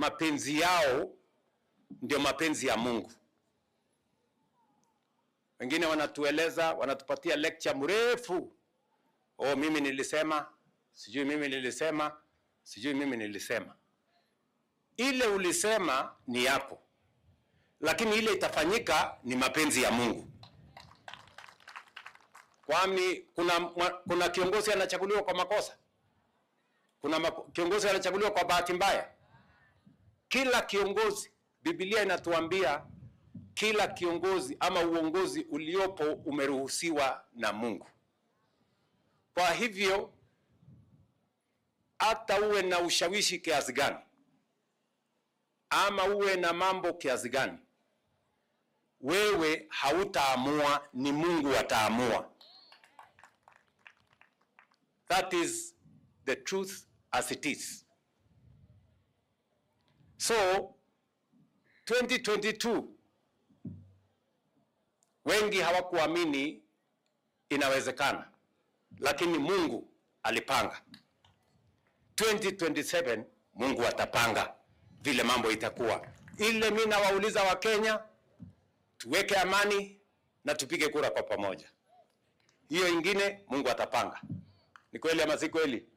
mapenzi yao ndio mapenzi ya Mungu. Wengine wanatueleza, wanatupatia lecture mrefu. Oh, mimi nilisema, sijui mimi nilisema, sijui mimi nilisema. Ile ulisema ni yako, lakini ile itafanyika ni mapenzi ya Mungu. Kwani kuna kiongozi anachaguliwa kwa makosa? Kuna kiongozi anachaguliwa kwa bahati mbaya? Kila kiongozi, Biblia inatuambia kila kiongozi ama uongozi uliopo umeruhusiwa na Mungu. Kwa hivyo hata uwe na ushawishi kiasi gani ama uwe na mambo kiasi gani, wewe hautaamua, ni Mungu ataamua. That is the truth as it is. So 2022 wengi hawakuamini inawezekana, lakini Mungu alipanga. 2027 Mungu atapanga vile mambo itakuwa. Ile mimi nawauliza wa Kenya, tuweke amani na tupige kura kwa pamoja. Hiyo ingine Mungu atapanga. Ni kweli ama si kweli?